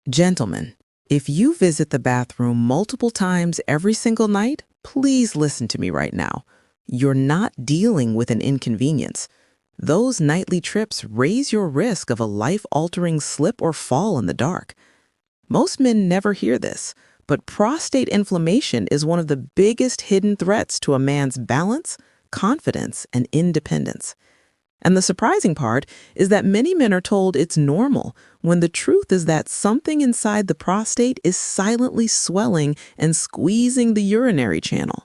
Gentlemen, if you visit the bathroom multiple times every single night, please listen to me right now. You're not dealing with an inconvenience. Those nightly trips raise your risk of a life-altering slip or fall in the dark. Most men never hear this, but prostate inflammation is one of the biggest hidden threats to a man's balance, confidence, and independence. And the surprising part is that many men are told it's normal, when the truth is that something inside the prostate is silently swelling and squeezing the urinary channel.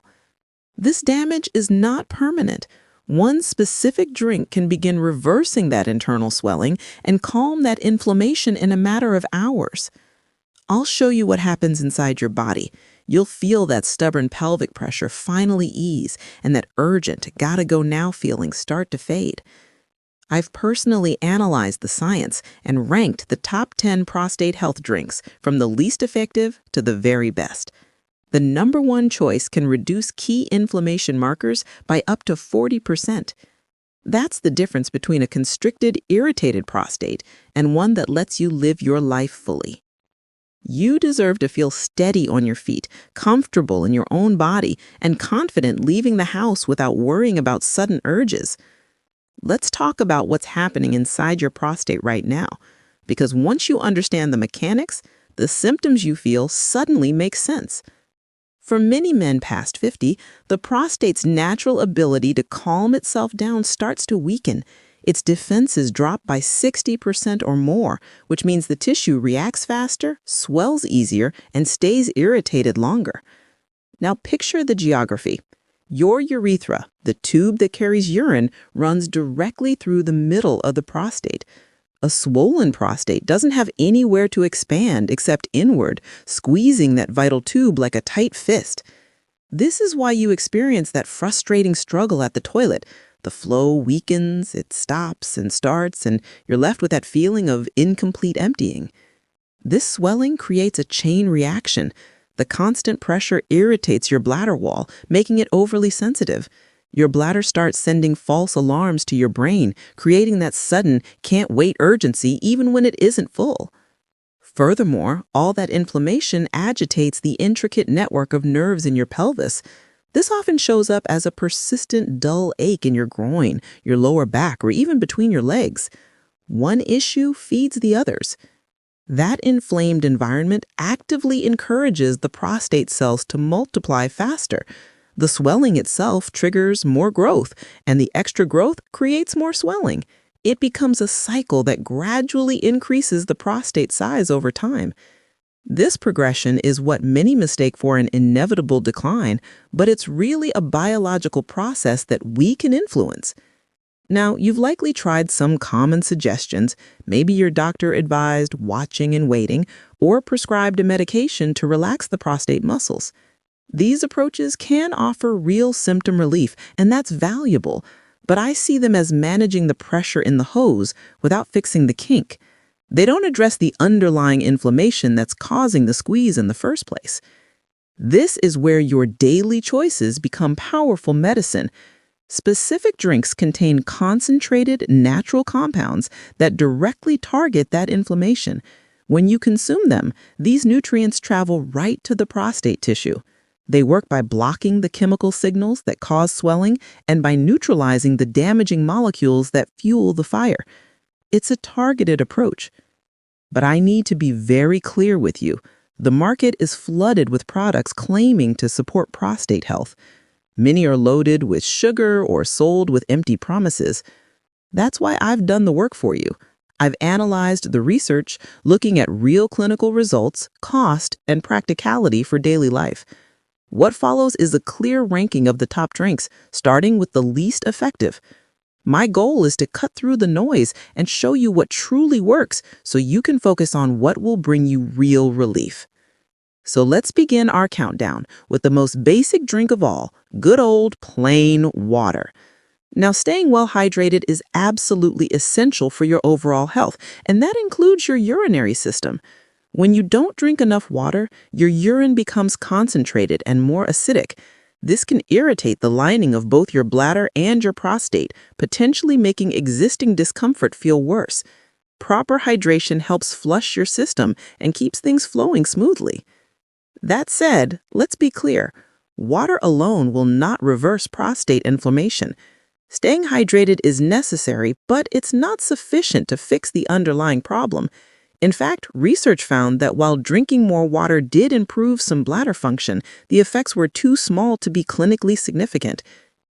This damage is not permanent. One specific drink can begin reversing that internal swelling and calm that inflammation in a matter of hours. I'll show you what happens inside your body. You'll feel that stubborn pelvic pressure finally ease and that urgent, gotta go now feeling start to fade. I've personally analyzed the science and ranked the top 10 prostate health drinks from the least effective to the very best. The number one choice can reduce key inflammation markers by up to 40%. That's the difference between a constricted, irritated prostate and one that lets you live your life fully. You deserve to feel steady on your feet, comfortable in your own body, and confident leaving the house without worrying about sudden urges. Let's talk about what's happening inside your prostate right now, because once you understand the mechanics, the symptoms you feel suddenly make sense. For many men past 50, the prostate's natural ability to calm itself down starts to weaken. Its defenses drop by 60% or more, which means the tissue reacts faster, swells easier, and stays irritated longer. Now picture the geography. Your urethra, the tube that carries urine, runs directly through the middle of the prostate. A swollen prostate doesn't have anywhere to expand except inward, squeezing that vital tube like a tight fist. This is why you experience that frustrating struggle at the toilet. The flow weakens, it stops and starts, and you're left with that feeling of incomplete emptying. This swelling creates a chain reaction. The constant pressure irritates your bladder wall, making it overly sensitive. Your bladder starts sending false alarms to your brain, creating that sudden, can't-wait urgency even when it isn't full. Furthermore, all that inflammation agitates the intricate network of nerves in your pelvis. This often shows up as a persistent dull ache in your groin, your lower back, or even between your legs. One issue feeds the others. That inflamed environment actively encourages the prostate cells to multiply faster. The swelling itself triggers more growth, and the extra growth creates more swelling. It becomes a cycle that gradually increases the prostate size over time. This progression is what many mistake for an inevitable decline, but it's really a biological process that we can influence. Now, you've likely tried some common suggestions. Maybe your doctor advised watching and waiting, or prescribed a medication to relax the prostate muscles. These approaches can offer real symptom relief, and that's valuable, but I see them as managing the pressure in the hose without fixing the kink. They don't address the underlying inflammation that's causing the squeeze in the first place. This is where your daily choices become powerful medicine. Specific drinks contain concentrated, natural compounds that directly target that inflammation. When you consume them, these nutrients travel right to the prostate tissue. They work by blocking the chemical signals that cause swelling and by neutralizing the damaging molecules that fuel the fire. It's a targeted approach. But I need to be very clear with you. The market is flooded with products claiming to support prostate health. Many are loaded with sugar or sold with empty promises. That's why I've done the work for you. I've analyzed the research, looking at real clinical results, cost, and practicality for daily life. What follows is a clear ranking of the top drinks, starting with the least effective. My goal is to cut through the noise and show you what truly works so you can focus on what will bring you real relief. So let's begin our countdown with the most basic drink of all, good old plain water. Now, staying well hydrated is absolutely essential for your overall health, and that includes your urinary system. When you don't drink enough water, your urine becomes concentrated and more acidic. This can irritate the lining of both your bladder and your prostate, potentially making existing discomfort feel worse. Proper hydration helps flush your system and keeps things flowing smoothly. That said, let's be clear. Water alone will not reverse prostate inflammation. Staying hydrated is necessary, but it's not sufficient to fix the underlying problem. In fact, research found that while drinking more water did improve some bladder function, the effects were too small to be clinically significant.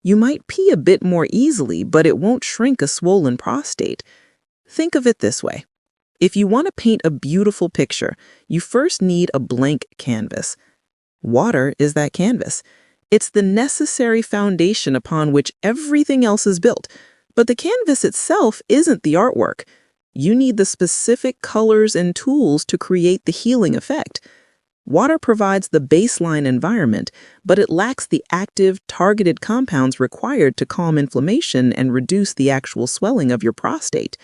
You might pee a bit more easily, but it won't shrink a swollen prostate. Think of it this way. If you want to paint a beautiful picture, you first need a blank canvas. Water is that canvas. It's the necessary foundation upon which everything else is built. But the canvas itself isn't the artwork. You need the specific colors and tools to create the healing effect. Water provides the baseline environment, but it lacks the active, targeted compounds required to calm inflammation and reduce the actual swelling of your prostate.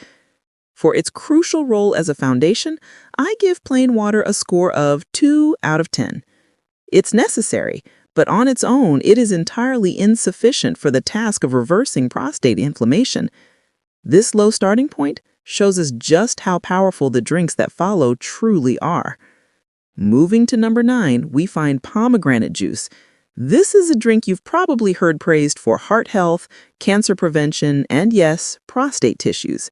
For its crucial role as a foundation, I give plain water a score of 2 out of 10. It's necessary, but on its own, it is entirely insufficient for the task of reversing prostate inflammation. This low starting point shows us just how powerful the drinks that follow truly are. Moving to number 9, we find pomegranate juice. This is a drink you've probably heard praised for heart health, cancer prevention, and yes, prostate tissues.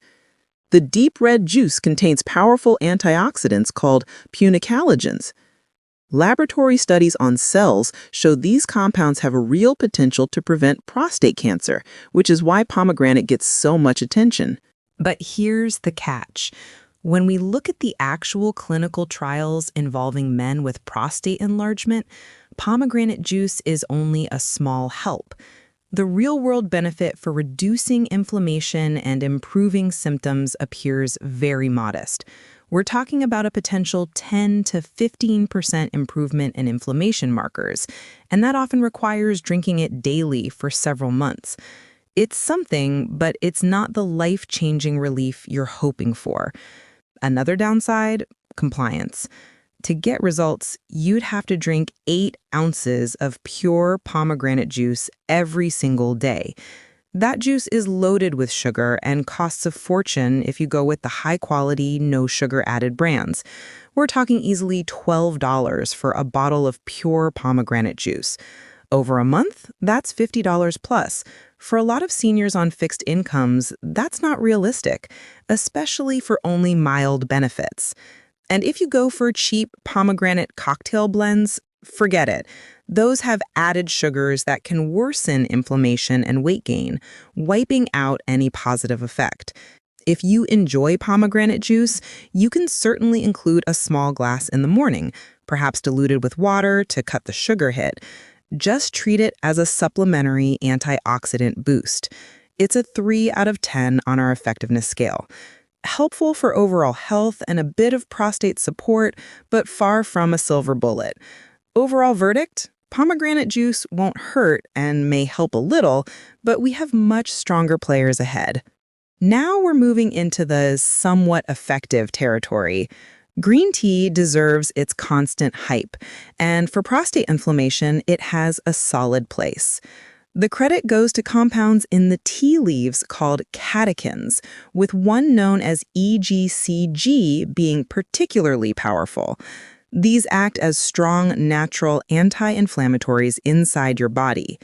The deep red juice contains powerful antioxidants called punicalagins. Laboratory studies on cells show these compounds have a real potential to prevent prostate cancer, which is why pomegranate gets so much attention. But here's the catch. When we look at the actual clinical trials involving men with prostate enlargement, pomegranate juice is only a small help. The real-world benefit for reducing inflammation and improving symptoms appears very modest. We're talking about a potential 10 to 15% improvement in inflammation markers, and that often requires drinking it daily for several months. It's something, but it's not the life-changing relief you're hoping for. Another downside, compliance. To get results, you'd have to drink 8 ounces of pure pomegranate juice every single day. That juice is loaded with sugar and costs a fortune if you go with the high-quality, no-sugar-added brands. We're talking easily $12 for a bottle of pure pomegranate juice. Over a month, that's $50 plus. For a lot of seniors on fixed incomes, that's not realistic, especially for only mild benefits. And if you go for cheap pomegranate cocktail blends, forget it. Those have added sugars that can worsen inflammation and weight gain, wiping out any positive effect. If you enjoy pomegranate juice, you can certainly include a small glass in the morning, perhaps diluted with water to cut the sugar hit. Just treat it as a supplementary antioxidant boost. It's a 3 out of 10 on our effectiveness scale. Helpful for overall health and a bit of prostate support, but far from a silver bullet. Overall verdict? Pomegranate juice won't hurt and may help a little, but we have much stronger players ahead. Now we're moving into the somewhat effective territory. Green tea deserves its constant hype, and for prostate inflammation, it has a solid place. The credit goes to compounds in the tea leaves called catechins, with one known as EGCG being particularly powerful. These act as strong, natural anti-inflammatories inside your body.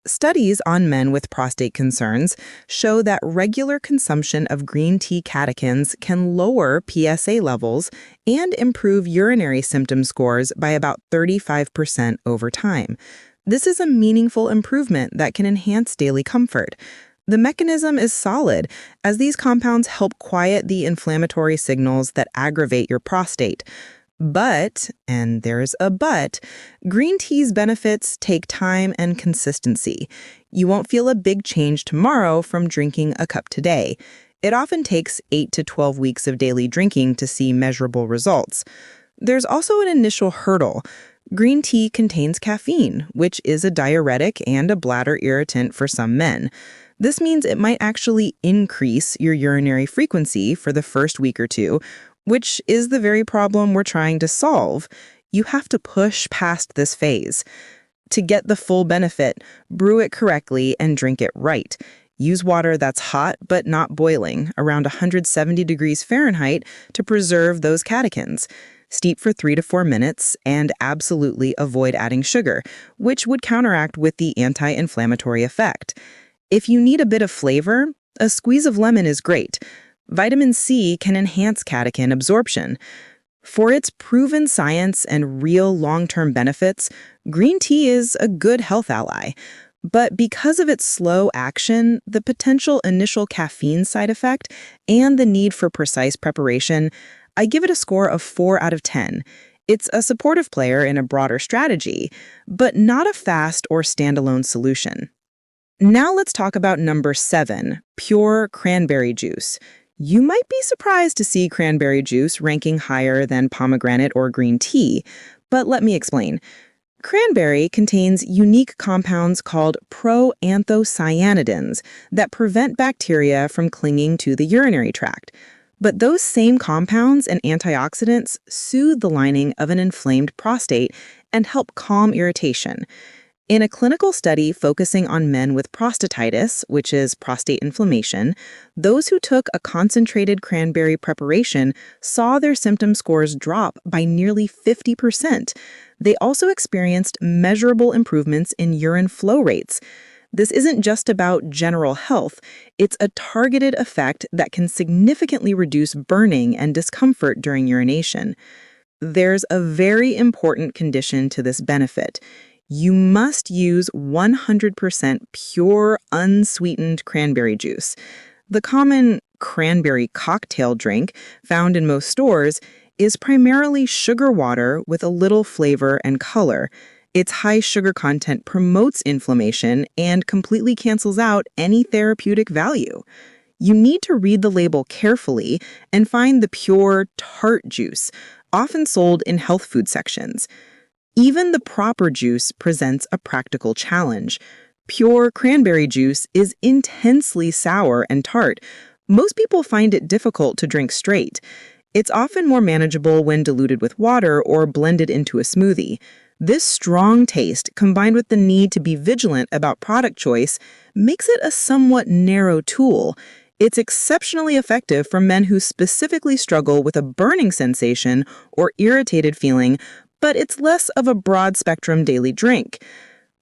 Studies on men with prostate concerns show that regular consumption of green tea catechins can lower PSA levels and improve urinary symptom scores by about 35% over time. This is a meaningful improvement that can enhance daily comfort. The mechanism is solid, as these compounds help quiet the inflammatory signals that aggravate your prostate. But, and there's a but, green tea's benefits take time and consistency. You won't feel a big change tomorrow from drinking a cup today. It often takes 8 to 12 weeks of daily drinking to see measurable results. There's also an initial hurdle. Green tea contains caffeine, which is a diuretic and a bladder irritant for some men. This means it might actually increase your urinary frequency for the first week or two, which is the very problem we're trying to solve. You have to push past this phase. To get the full benefit, brew it correctly and drink it right. Use water that's hot but not boiling, around 170 degrees Fahrenheit, to preserve those catechins. Steep for 3 to 4 minutes, and absolutely avoid adding sugar, which would counteract with the anti-inflammatory effect. If you need a bit of flavor, a squeeze of lemon is great. Vitamin C can enhance catechin absorption. For its proven science and real long-term benefits, green tea is a good health ally. But because of its slow action, the potential initial caffeine side effect, and the need for precise preparation, I give it a score of 4 out of 10. It's a supportive player in a broader strategy, but not a fast or standalone solution. Now let's talk about number 7, pure cranberry juice. You might be surprised to see cranberry juice ranking higher than pomegranate or green tea, but let me explain. Cranberry contains unique compounds called proanthocyanidins that prevent bacteria from clinging to the urinary tract. But those same compounds and antioxidants soothe the lining of an inflamed prostate and help calm irritation. In a clinical study focusing on men with prostatitis, which is prostate inflammation, those who took a concentrated cranberry preparation saw their symptom scores drop by nearly 50%. They also experienced measurable improvements in urine flow rates. This isn't just about general health, it's a targeted effect that can significantly reduce burning and discomfort during urination. There's a very important condition to this benefit. You must use 100% pure, unsweetened cranberry juice. The common cranberry cocktail drink found in most stores is primarily sugar water with a little flavor and color. Its high sugar content promotes inflammation and completely cancels out any therapeutic value. You need to read the label carefully and find the pure, tart juice, often sold in health food sections. Even the proper juice presents a practical challenge. Pure cranberry juice is intensely sour and tart. Most people find it difficult to drink straight. It's often more manageable when diluted with water or blended into a smoothie. This strong taste, combined with the need to be vigilant about product choice, makes it a somewhat narrow tool. It's exceptionally effective for men who specifically struggle with a burning sensation or irritated feeling, but it's less of a broad-spectrum daily drink.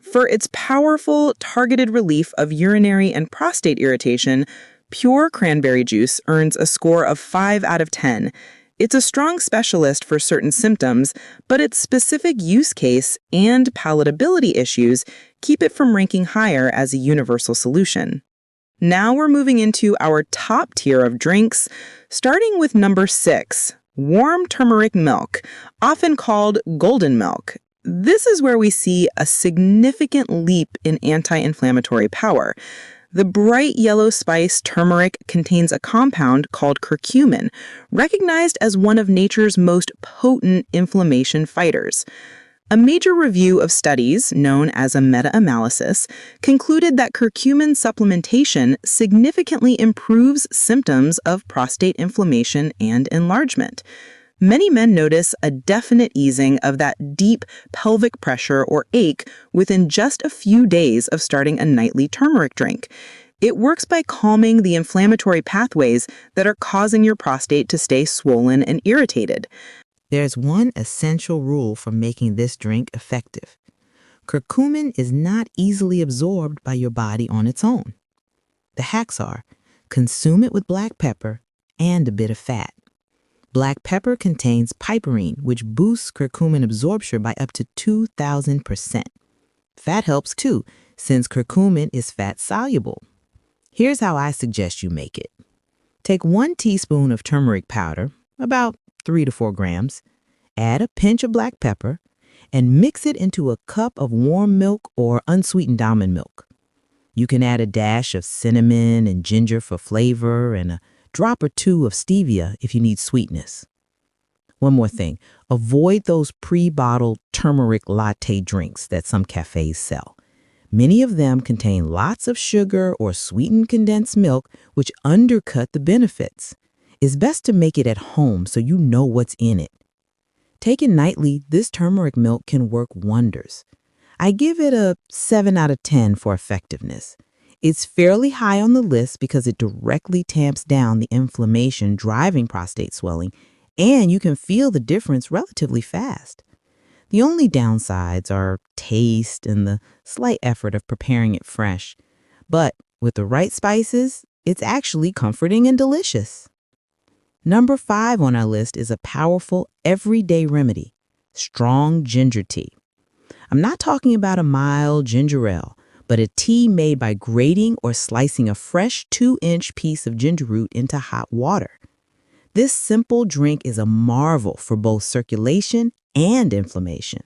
For its powerful, targeted relief of urinary and prostate irritation, pure cranberry juice earns a score of 5 out of 10. It's a strong specialist for certain symptoms, but its specific use case and palatability issues keep it from ranking higher as a universal solution. Now we're moving into our top tier of drinks, starting with number 6, warm turmeric milk, often called golden milk. This is where we see a significant leap in anti-inflammatory power. The bright yellow spice turmeric contains a compound called curcumin, recognized as one of nature's most potent inflammation fighters. A major review of studies, known as a meta-analysis, concluded that curcumin supplementation significantly improves symptoms of prostate inflammation and enlargement. Many men notice a definite easing of that deep pelvic pressure or ache within just a few days of starting a nightly turmeric drink. It works by calming the inflammatory pathways that are causing your prostate to stay swollen and irritated. There's one essential rule for making this drink effective. Curcumin is not easily absorbed by your body on its own. The hacks are: consume it with black pepper and a bit of fat. Black pepper contains piperine, which boosts curcumin absorption by up to 2,000%. Fat helps too, since curcumin is fat-soluble. Here's how I suggest you make it. Take 1 teaspoon of turmeric powder, about 3 to 4 grams, add a pinch of black pepper, and mix it into a cup of warm milk or unsweetened almond milk. You can add a dash of cinnamon and ginger for flavor and a drop or 2 of stevia if you need sweetness. One more thing, avoid those pre-bottled turmeric latte drinks that some cafes sell. Many of them contain lots of sugar or sweetened condensed milk, which undercut the benefits. It's best to make it at home so you know what's in it. Taken nightly, this turmeric milk can work wonders. I give it a 7 out of 10 for effectiveness. It's fairly high on the list because it directly tamps down the inflammation driving prostate swelling, and you can feel the difference relatively fast. The only downsides are taste and the slight effort of preparing it fresh. But with the right spices, it's actually comforting and delicious. Number 5 on our list is a powerful everyday remedy, strong ginger tea. I'm not talking about a mild ginger ale, but a tea made by grating or slicing a fresh 2-inch piece of ginger root into hot water. This simple drink is a marvel for both circulation and inflammation.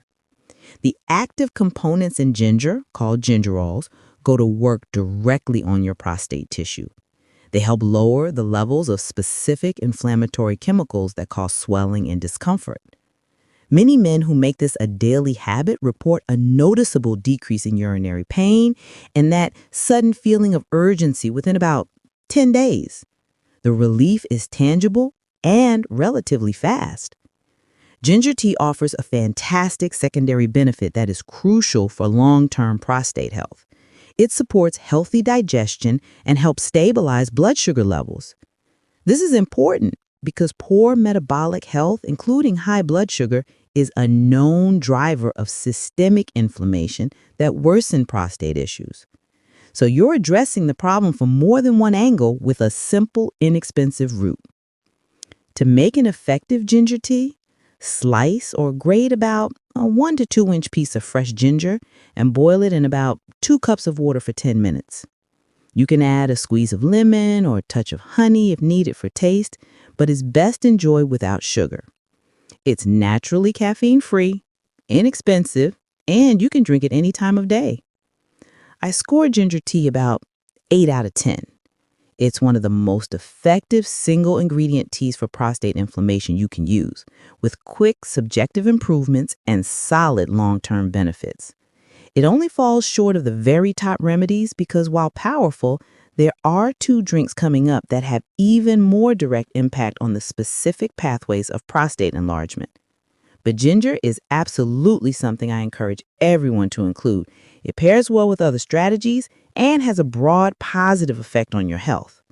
The active components in ginger, called gingerols, go to work directly on your prostate tissue. They help lower the levels of specific inflammatory chemicals that cause swelling and discomfort. Many men who make this a daily habit report a noticeable decrease in urinary pain and that sudden feeling of urgency within about 10 days. The relief is tangible and relatively fast. Ginger tea offers a fantastic secondary benefit that is crucial for long-term prostate health. It supports healthy digestion and helps stabilize blood sugar levels. This is important because poor metabolic health, including high blood sugar, is a known driver of systemic inflammation that worsen prostate issues. So you're addressing the problem from more than one angle with a simple, inexpensive route. To make an effective ginger tea, slice or grate about a 1 to 2 inch piece of fresh ginger and boil it in about 2 cups of water for 10 minutes. You can add a squeeze of lemon or a touch of honey if needed for taste, but is best enjoyed without sugar. It's naturally caffeine-free, inexpensive, and you can drink it any time of day. I score ginger tea about 8 out of 10. It's one of the most effective single-ingredient teas for prostate inflammation you can use, with quick subjective improvements and solid long-term benefits. It only falls short of the very top remedies because while powerful, there are 2 drinks coming up that have even more direct impact on the specific pathways of prostate enlargement. But ginger is absolutely something I encourage everyone to include. It pairs well with other strategies and has a broad positive effect on your health.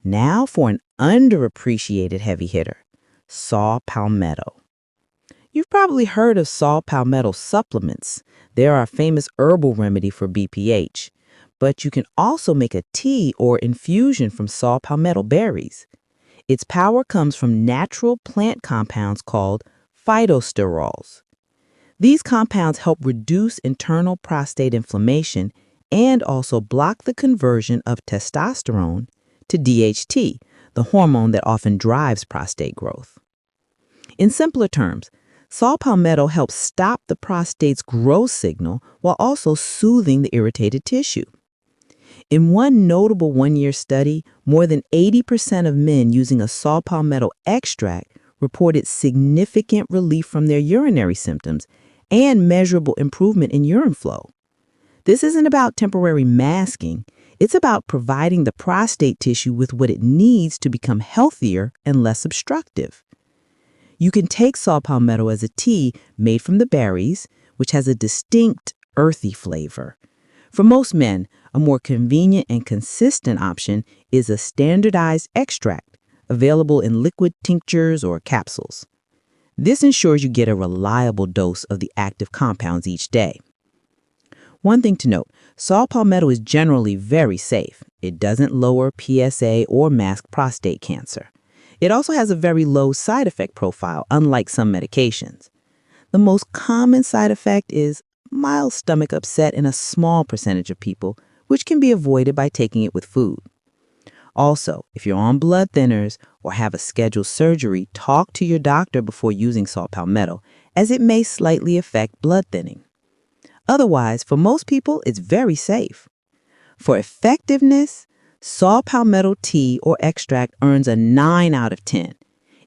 Now for an underappreciated heavy hitter, saw palmetto. You've probably heard of saw palmetto supplements. They're our famous herbal remedy for BPH. But you can also make a tea or infusion from saw palmetto berries. Its power comes from natural plant compounds called phytosterols. These compounds help reduce internal prostate inflammation and also block the conversion of testosterone to DHT, the hormone that often drives prostate growth. In simpler terms, saw palmetto helps stop the prostate's growth signal while also soothing the irritated tissue. In one notable one-year study, more than 80% of men using a saw palmetto extract reported significant relief from their urinary symptoms and measurable improvement in urine flow. This isn't about temporary masking. It's about providing the prostate tissue with what it needs to become healthier and less obstructive. You can take saw palmetto as a tea made from the berries, which has a distinct earthy flavor. For most men, a more convenient and consistent option is a standardized extract available in liquid tinctures or capsules. This ensures you get a reliable dose of the active compounds each day. One thing to note, saw palmetto is generally very safe. It doesn't lower PSA or mask prostate cancer. It also has a very low side effect profile, unlike some medications. The most common side effect is mild stomach upset in a small percentage of people, which can be avoided by taking it with food. Also, if you're on blood thinners or have a scheduled surgery, talk to your doctor before using saw palmetto, as it may slightly affect blood thinning. Otherwise, for most people, it's very safe. For effectiveness, saw palmetto tea or extract earns a 9 out of 10.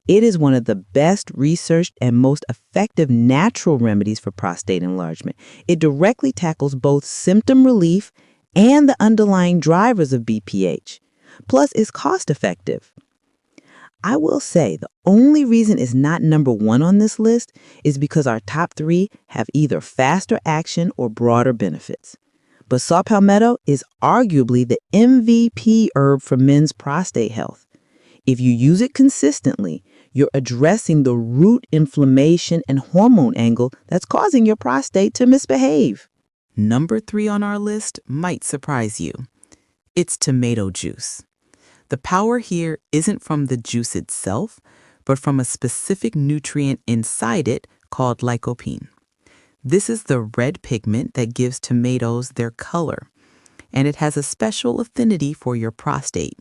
It is one of the best researched and most effective natural remedies for prostate enlargement. It directly tackles both symptom relief and the underlying drivers of BPH. Plus, is cost-effective. I will say the only reason it's not number 1 on this list is because our top 3 have either faster action or broader benefits. But saw palmetto is arguably the MVP herb for men's prostate health. If you use it consistently, you're addressing the root inflammation and hormone angle that's causing your prostate to misbehave. Number 3 on our list might surprise you. It's tomato juice. The power here isn't from the juice itself, but from a specific nutrient inside it called lycopene. This is the red pigment that gives tomatoes their color, and it has a special affinity for your prostate.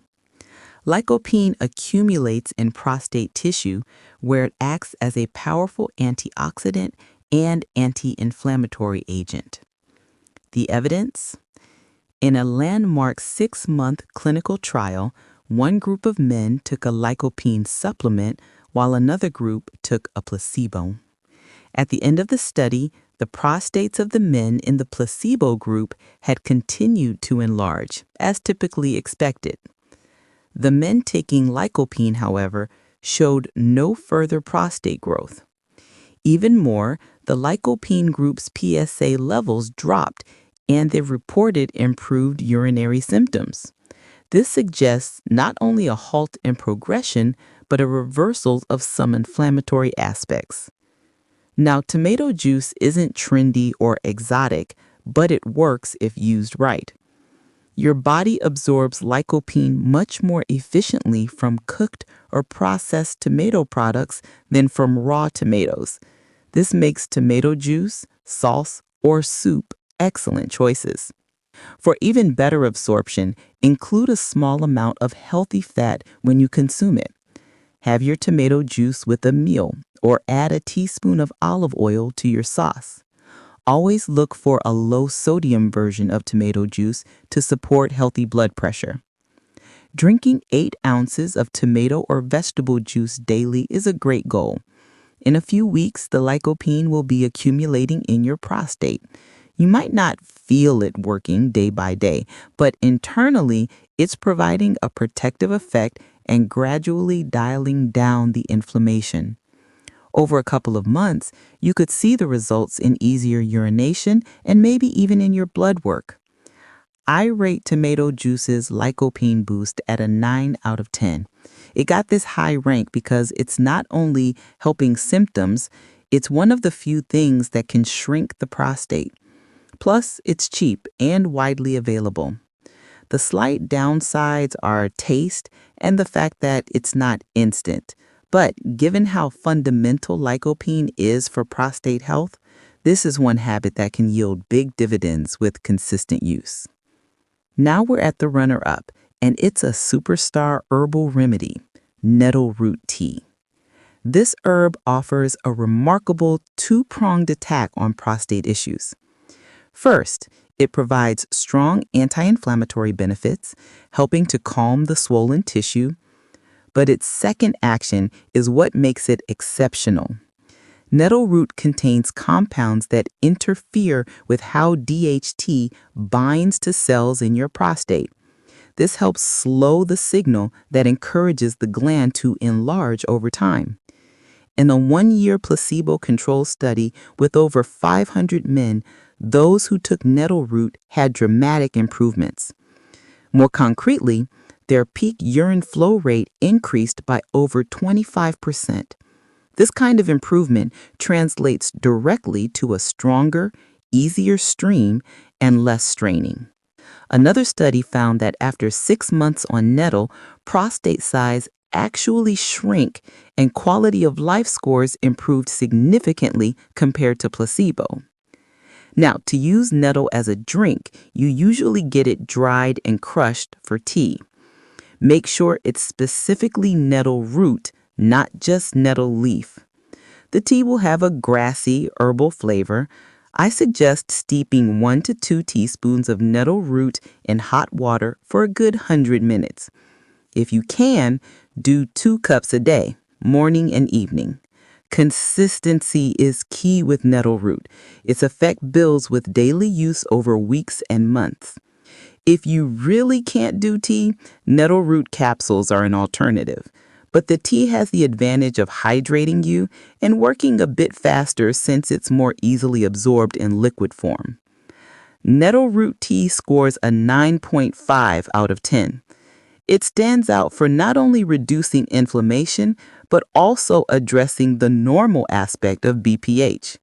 Lycopene accumulates in prostate tissue where it acts as a powerful antioxidant and anti-inflammatory agent. The evidence? In a landmark 6-month clinical trial, one group of men took a lycopene supplement while another group took a placebo. At the end of the study, the prostates of the men in the placebo group had continued to enlarge, as typically expected. The men taking lycopene, however, showed no further prostate growth. Even more, the lycopene group's PSA levels dropped and they reported improved urinary symptoms. This suggests not only a halt in progression, but a reversal of some inflammatory aspects. Now, tomato juice isn't trendy or exotic, but it works if used right. Your body absorbs lycopene much more efficiently from cooked or processed tomato products than from raw tomatoes. This makes tomato juice, sauce, or soup excellent choices. For even better absorption, include a small amount of healthy fat when you consume it. Have your tomato juice with a meal or add a teaspoon of olive oil to your sauce. Always look for a low-sodium version of tomato juice to support healthy blood pressure. Drinking 8 ounces of tomato or vegetable juice daily is a great goal. In a few weeks, the lycopene will be accumulating in your prostate. You might not feel it working day by day, but internally, it's providing a protective effect and gradually dialing down the inflammation. Over a couple of months, you could see the results in easier urination and maybe even in your blood work. I rate tomato juice's lycopene boost at a 9 out of 10. It got this high rank because it's not only helping symptoms, it's one of the few things that can shrink the prostate. Plus, it's cheap and widely available. The slight downsides are taste and the fact that it's not instant. But given how fundamental lycopene is for prostate health, this is one habit that can yield big dividends with consistent use. Now we're at the runner-up, and it's a superstar herbal remedy, nettle root tea. This herb offers a remarkable 2-pronged attack on prostate issues. First, it provides strong anti-inflammatory benefits, helping to calm the swollen tissue. But its second action is what makes it exceptional. Nettle root contains compounds that interfere with how DHT binds to cells in your prostate. This helps slow the signal that encourages the gland to enlarge over time. In a 1-year placebo-controlled study with over 500 men, those who took nettle root had dramatic improvements. More concretely, their peak urine flow rate increased by over 25%. This kind of improvement translates directly to a stronger, easier stream and less straining. Another study found that after 6 months on nettle, prostate size actually shrank and quality of life scores improved significantly compared to placebo. Now, to use nettle as a drink, you usually get it dried and crushed for tea. Make sure it's specifically nettle root, not just nettle leaf. The tea will have a grassy, herbal flavor. I suggest steeping 1 to 2 teaspoons of nettle root in hot water for a good 100 minutes. If you can, do 2 cups a day, morning and evening. Consistency is key with nettle root. Its effect builds with daily use over weeks and months. If you really can't do tea, nettle root capsules are an alternative. But the tea has the advantage of hydrating you and working a bit faster since it's more easily absorbed in liquid form. Nettle root tea scores a 9.5 out of 10. It stands out for not only reducing inflammation, but also addressing the normal aspect of BPH.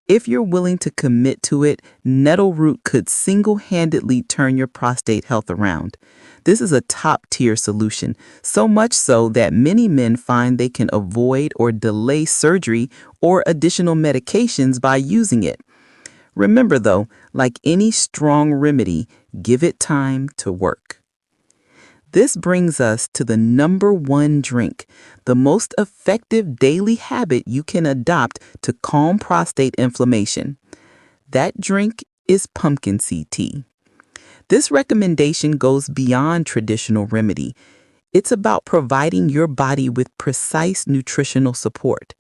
If you're willing to commit to it, nettle root could single-handedly turn your prostate health around. This is a top-tier solution, so much so that many men find they can avoid or delay surgery or additional medications by using it. Remember though, like any strong remedy, give it time to work. This brings us to the number one drink, the most effective daily habit you can adopt to calm prostate inflammation. That drink is pumpkin seed tea. This recommendation goes beyond traditional remedy. It's about providing your body with precise nutritional support.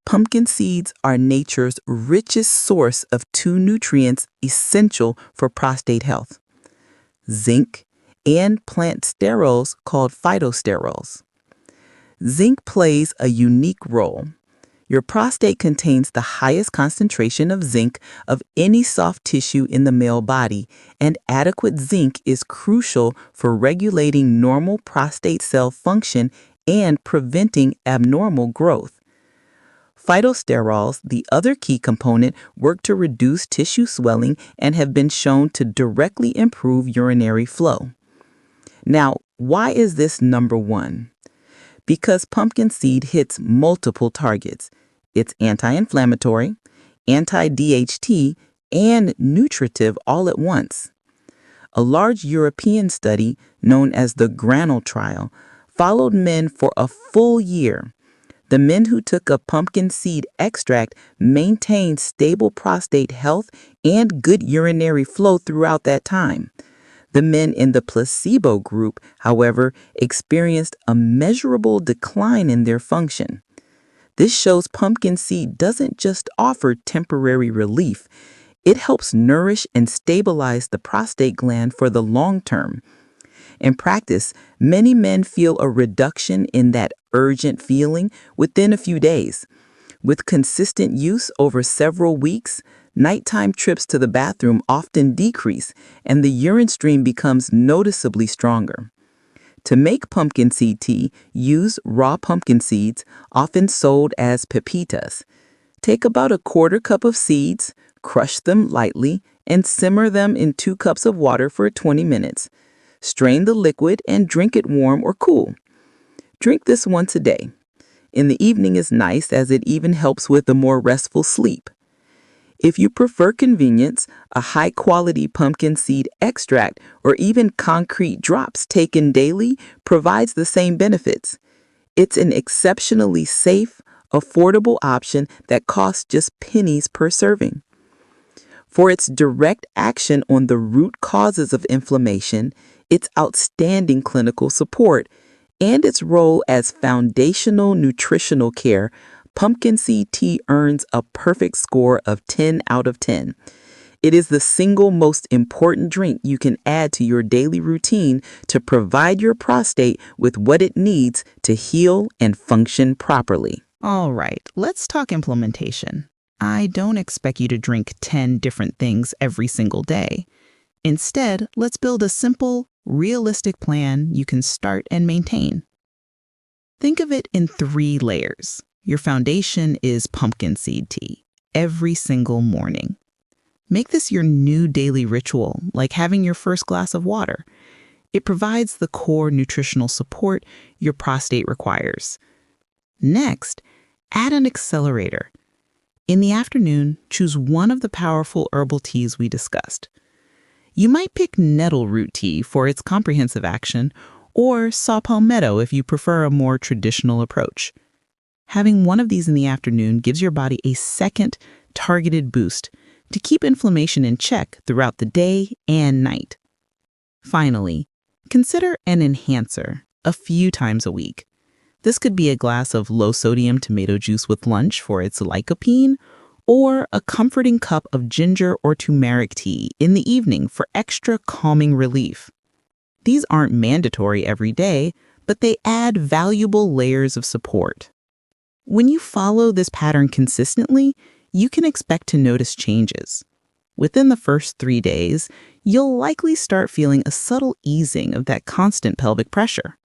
Pumpkin seeds are nature's richest source of two nutrients essential for prostate health: zinc and plant sterols called phytosterols. Zinc plays a unique role. Your prostate contains the highest concentration of zinc of any soft tissue in the male body, and adequate zinc is crucial for regulating normal prostate cell function and preventing abnormal growth. Phytosterols, the other key component, work to reduce tissue swelling and have been shown to directly improve urinary flow. Now, why is this number one? Because pumpkin seed hits multiple targets. It's anti-inflammatory, anti-DHT, and nutritive all at once. A large European study, known as the Granule trial, followed men for a full year. The men who took a pumpkin seed extract maintained stable prostate health and good urinary flow throughout that time. The men in the placebo group, however, experienced a measurable decline in their function. This shows pumpkin seed doesn't just offer temporary relief. It helps nourish and stabilize the prostate gland for the long term. In practice, many men feel a reduction in that urgent feeling within a few days. With consistent use over several weeks, nighttime trips to the bathroom often decrease, and the urine stream becomes noticeably stronger. To make pumpkin seed tea, use raw pumpkin seeds, often sold as pepitas. Take about a quarter cup of seeds, crush them lightly, and simmer them in 2 cups of water for 20 minutes. Strain the liquid and drink it warm or cool. Drink this once a day. In the evening is nice, as it even helps with a more restful sleep. If you prefer convenience, a high-quality pumpkin seed extract or even concrete drops taken daily provides the same benefits. It's an exceptionally safe, affordable option that costs just pennies per serving. For its direct action on the root causes of inflammation, its outstanding clinical support, and its role as foundational nutritional care, pumpkin seed tea earns a perfect score of 10 out of 10. It is the single most important drink you can add to your daily routine to provide your prostate with what it needs to heal and function properly. All right, let's talk implementation. I don't expect you to drink 10 different things every single day. Instead, let's build a simple, realistic plan you can start and maintain. Think of it in 3 layers. Your foundation is pumpkin seed tea every single morning. Make this your new daily ritual, like having your first glass of water. It provides the core nutritional support your prostate requires. Next, add an accelerator. In the afternoon, choose one of the powerful herbal teas we discussed. You might pick nettle root tea for its comprehensive action, or saw palmetto if you prefer a more traditional approach. Having one of these in the afternoon gives your body a second targeted boost to keep inflammation in check throughout the day and night. Finally, consider an enhancer a few times a week. This could be a glass of low-sodium tomato juice with lunch for its lycopene, or a comforting cup of ginger or turmeric tea in the evening for extra calming relief. These aren't mandatory every day, but they add valuable layers of support. When you follow this pattern consistently, you can expect to notice changes. Within the first 3 days, you'll likely start feeling a subtle easing of that constant pelvic pressure.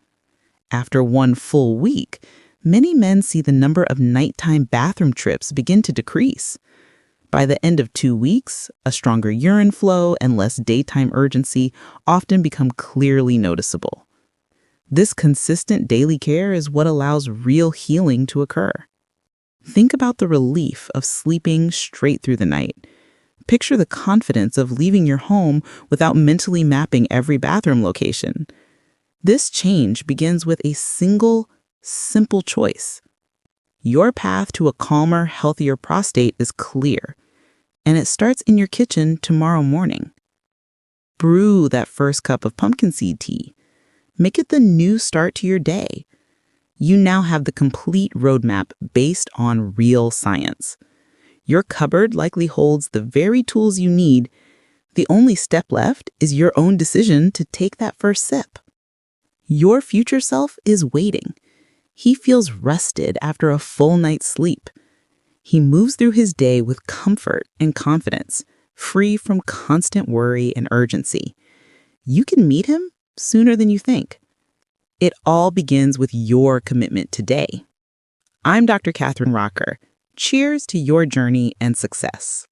After 1 full week, many men see the number of nighttime bathroom trips begin to decrease. By the end of 2 weeks, a stronger urine flow and less daytime urgency often become clearly noticeable. This consistent daily care is what allows real healing to occur. Think about the relief of sleeping straight through the night. Picture the confidence of leaving your home without mentally mapping every bathroom location. This change begins with a single, simple choice. Your path to a calmer, healthier prostate is clear, and it starts in your kitchen tomorrow morning. Brew that first cup of pumpkin seed tea. Make it the new start to your day. You now have the complete roadmap based on real science. Your cupboard likely holds the very tools you need. The only step left is your own decision to take that first sip. Your future self is waiting. He feels rested after a full night's sleep. He moves through his day with comfort and confidence, free from constant worry and urgency. You can meet him sooner than you think. It all begins with your commitment today. I'm Dr. Catherine Rocker. Cheers to your journey and success.